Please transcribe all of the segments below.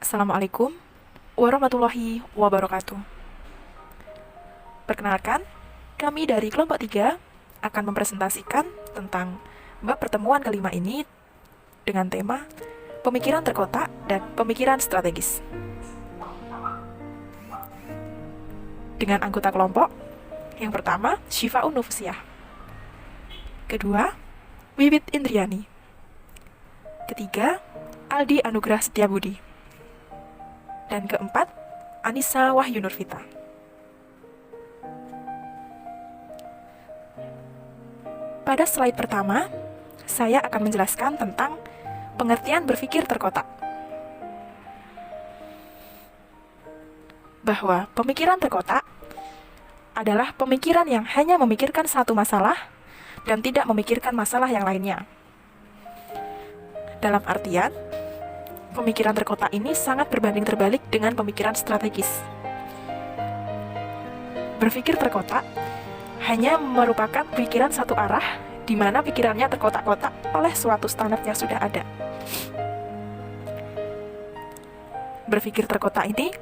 Assalamualaikum warahmatullahi wabarakatuh. Perkenalkan, kami dari kelompok 3 akan mempresentasikan tentang bab pertemuan kelima ini dengan tema pemikiran terkotak dan pemikiran strategis. Dengan anggota kelompok, yang pertama Syifaun Nufusiyah, kedua Wiwit Indriani, ketiga Aldi Anugrah Setiabudi, dan keempat Anissa Wahyu Nurvita. Pada slide pertama, saya akan menjelaskan tentang pengertian berpikir terkotak. Bahwa pemikiran terkotak adalah pemikiran yang hanya memikirkan satu masalah dan tidak memikirkan masalah yang lainnya. Dalam artian, pemikiran terkotak ini sangat berbanding terbalik dengan pemikiran strategis. Berpikir terkotak hanya merupakan pikiran satu arah, di mana pikirannya terkotak-kotak oleh suatu standar yang sudah ada. Berpikir terkotak ini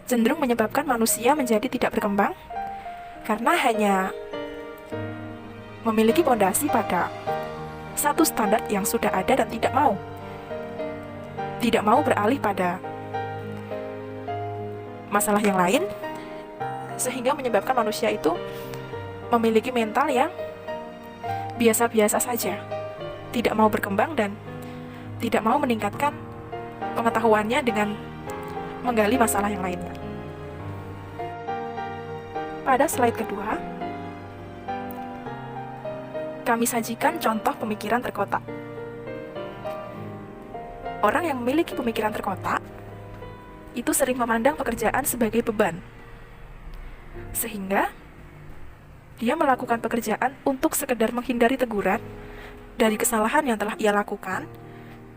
cenderung menyebabkan manusia menjadi tidak berkembang, karena hanya memiliki pondasi pada satu standar yang sudah ada dan tidak mau beralih pada masalah yang lain, sehingga menyebabkan manusia itu memiliki mental yang biasa-biasa saja, tidak mau berkembang dan tidak mau meningkatkan pengetahuannya dengan menggali masalah yang lainnya. Pada slide kedua, kami sajikan contoh pemikiran terkotak. Orang yang memiliki pemikiran terkotak itu sering memandang pekerjaan sebagai beban, sehingga dia melakukan pekerjaan untuk sekedar menghindari teguran dari kesalahan yang telah ia lakukan,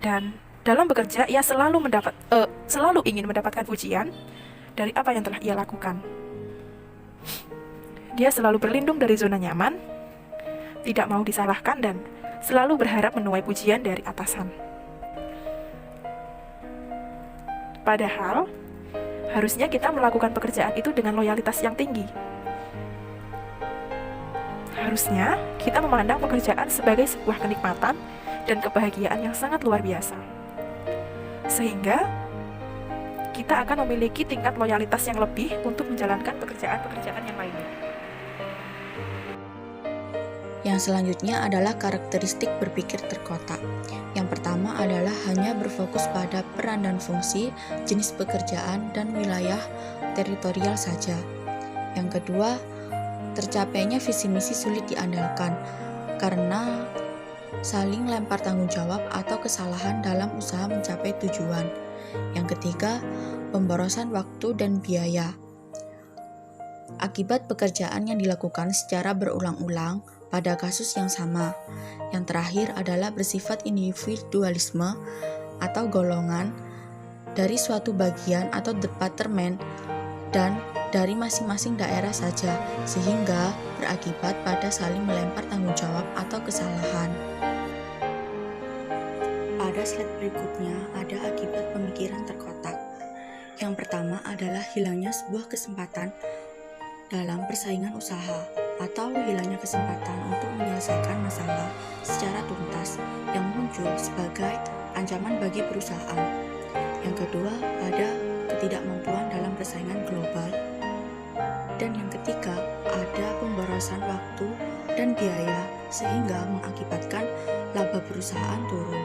dan dalam bekerja ia selalu ingin mendapatkan pujian dari apa yang telah ia lakukan. Dia selalu berlindung dari zona nyaman, tidak mau disalahkan, dan selalu berharap menuai pujian dari atasan. Padahal, harusnya kita melakukan pekerjaan itu dengan loyalitas yang tinggi. Harusnya kita memandang pekerjaan sebagai sebuah kenikmatan dan kebahagiaan yang sangat luar biasa. Sehingga kita akan memiliki tingkat loyalitas yang lebih untuk menjalankan pekerjaan-pekerjaan yang lainnya. Yang selanjutnya adalah karakteristik berpikir terkotak. Yang pertama adalah hanya berfokus pada peran dan fungsi, jenis pekerjaan, dan wilayah teritorial saja. Yang kedua, tercapainya visi misi sulit diandalkan karena saling lempar tanggung jawab atau kesalahan dalam usaha mencapai tujuan. Yang ketiga, pemborosan waktu dan biaya akibat pekerjaan yang dilakukan secara berulang-ulang pada kasus yang sama. Yang terakhir adalah bersifat individualisme atau golongan dari suatu bagian atau departemen dan dari masing-masing daerah saja, sehingga berakibat pada saling melempar tanggung jawab atau kesalahan. Pada slide berikutnya ada akibat pemikiran terkotak. Yang pertama adalah hilangnya sebuah kesempatan dalam persaingan usaha atau hilangnya kesempatan untuk menyelesaikan masalah secara tuntas yang muncul sebagai ancaman bagi perusahaan. Yang kedua, ada ketidakmampuan dalam persaingan global. Dan yang ketiga, ada pemborosan waktu dan biaya sehingga mengakibatkan laba perusahaan turun.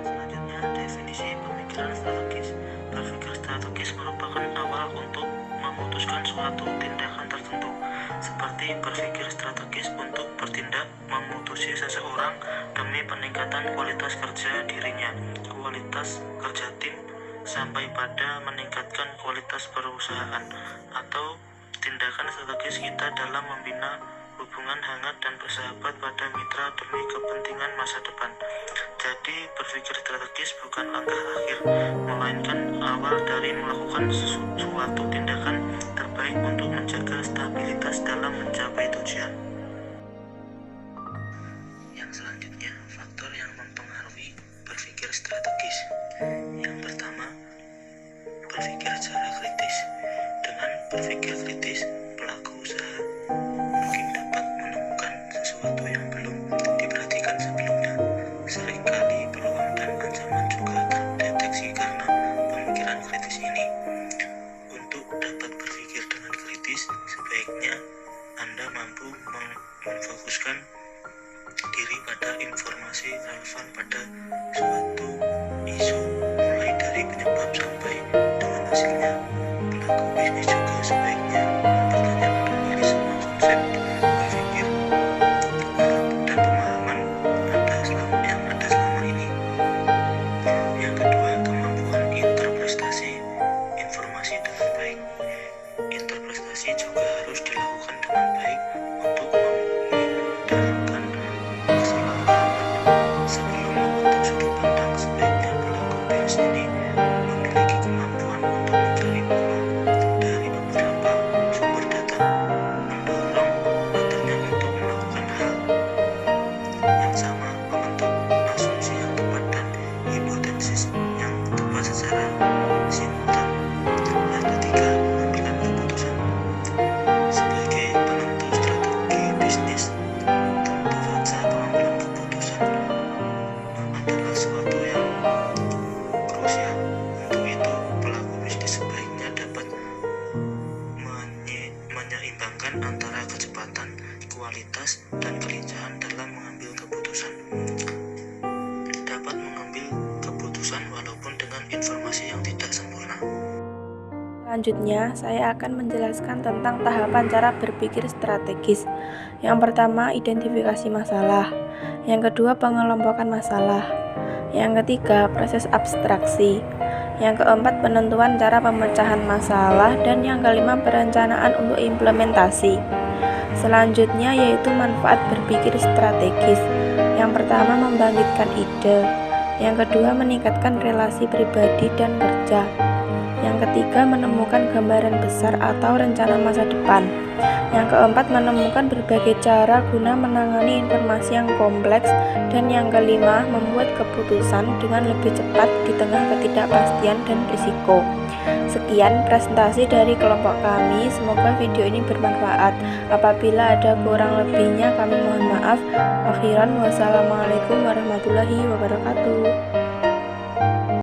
Selanjutnya, definisi pemikiran strategis. Berpikir strategis merupakan awal untuk memutuskan suatu tindakan tertentu, seperti berpikir strategis untuk bertindak memutusi seseorang demi peningkatan kualitas kerja dirinya, kualitas kerja tim, sampai pada meningkatkan kualitas perusahaan, atau tindakan strategis kita dalam membina hubungan hangat dan bersahabat pada mitra demi kepentingan masa depan. Jadi, berpikir strategis bukan langkah akhir, melainkan awal dari melakukan suatu tindakan terbaik untuk menjaga stabilitas dalam mencapai tujuan. Yang selanjutnya, faktor yang mempengaruhi berpikir strategis. strategis. Yang pertama, berpikir secara kritis. Dengan berpikir kritis, pelaku usaha mungkin dapat menemukan sesuatu yang belum diperhatikan sebelumnya. Seringkali peluang dan ancaman juga terdeteksi karena pemikiran kritis ini. Untuk dapat berpikir dengan kritis, sebaiknya Anda mampu memfokuskan diri pada informasi relevan pada suatu isu, mulai dari penyebab sampai dengan hasilnya. Pelaku bisnis juga sebaiknya mempertanyakan kembali semua konsep berpikir dan pemahaman yang ada selama ini. Yang kedua, kemampuan interpretasi informasi dengan baik. Interpretasi juga harus dilakukan dengan baik untuk memudahkan kesalahpahaman. Sebelum membentuk sudut pandang, sebaiknya pelaku bisnis ini memiliki kemampuan untuk mencari pola dari beberapa sumber data, mendorong partnernya untuk melakukan hal yang sama, membentuk asumsi yang tepat dan hipotesis yang tepat secara simultan. Yang ketiga, pengambilan keputusan. Sebagai penentu strategi bisnis, tentu saja pengambilan keputusan adalah sesuatu yang krusial. Untuk itu, pelaku bisnis sebaiknya dapat menyeimbangkan antara kecepatan, kualitas, dan kelincahan dalam mengambil keputusan. Dapat mengambil keputusan walaupun dengan informasi yang tidak sempurna. Selanjutnya, saya akan menjelaskan tentang tahapan cara berpikir strategis. Yang pertama, identifikasi masalah. Yang kedua, pengelompokan masalah. Yang ketiga, proses abstraksi. Yang keempat, penentuan cara pemecahan masalah. Dan yang kelima, perencanaan untuk implementasi. Selanjutnya yaitu manfaat berpikir strategis. Yang pertama, membangkitkan ide. Yang kedua, meningkatkan relasi pribadi dan kerja. Yang ketiga, menemukan gambaran besar atau rencana masa depan. Yang keempat, menemukan berbagai cara guna menangani informasi yang kompleks. Dan yang kelima, membuat keputusan dengan lebih cepat di tengah ketidakpastian dan risiko. Sekian presentasi dari kelompok kami, semoga video ini bermanfaat. Apabila ada kurang lebihnya kami mohon maaf. Akhiran, wassalamualaikum warahmatullahi wabarakatuh.